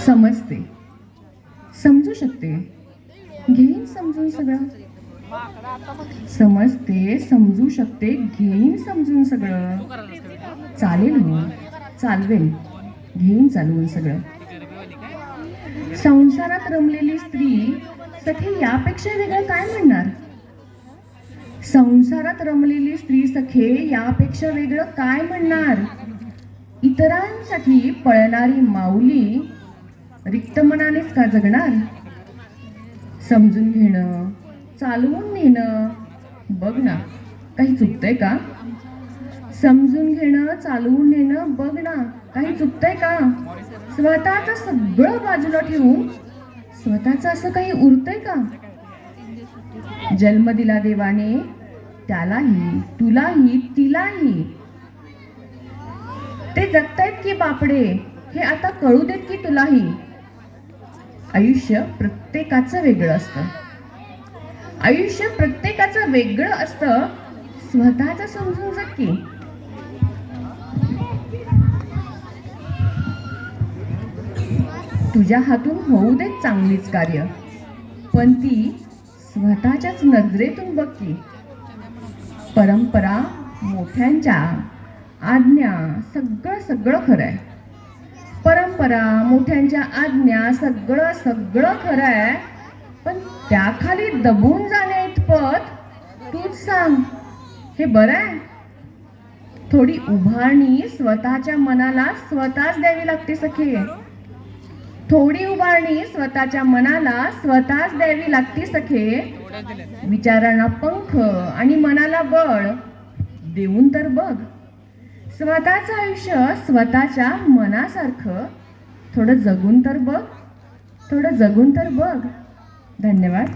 समजते, समजू शकते, घेईन समजून सगळं. समजते, समजू शकते, घेईन समजून सगळं. चालेल हो, चालवेल, घेईन चालवून सगळं. संसारात रमलेली स्त्री सखे यापेक्षा वेगळं काय म्हणणार? संसारात रमलेली स्त्री सखे यापेक्षा वेगळं काय म्हणणार? इतरांसाठी पळणारी माऊली रिक्त मनानेच का जगणार? समजून घेणं, चालवून नेणं, बघ ना काही चुकतंय का? समजून घेणं, चालवून नेणं, बघ ना काही चुकतंय का? स्वतःचं सगळं बाजूला ठेवून स्वतःचं असं काही उरतंय का? जन्म दिला देवाने त्यालाही, तुलाही, तिलाही. ते जगतायत की बापडे हे आता कळू देत की तुलाही. आयुष्य प्रत्येकाचं वेगळं असतं. आयुष्य प्रत्येकाचं वेगळं असतं. स्वतःचं समजून जग की. तुझ्या हातून होऊ देत चांगलीच कार्य, पण ती स्वतःच्याच नजरेतून बघ की. परंपरा, मोठ्यांच्या आज्ञा, सगळं सगळं खरं आहे. परंपरा, मोठ्यांच्या आज्ञा, सगळं सगळं खरं आहे, पण त्याखाली दबून जाण्या इतपत तूच सांग हे बरं आहे? थोडी उभारणी स्वतःच्या मनाला स्वतःच द्यावी लागते सखे. थोडी उभारणी स्वतःच्या मनाला स्वतःच द्यावी लागते सखे. विचारांना पंख आणि मनाला बळ देऊन तर बघ. स्वतःचं आयुष्य स्वतःच्या मनासारखं थोडं जगून तर बघ, थोडं जगून तर बघ. धन्यवाद.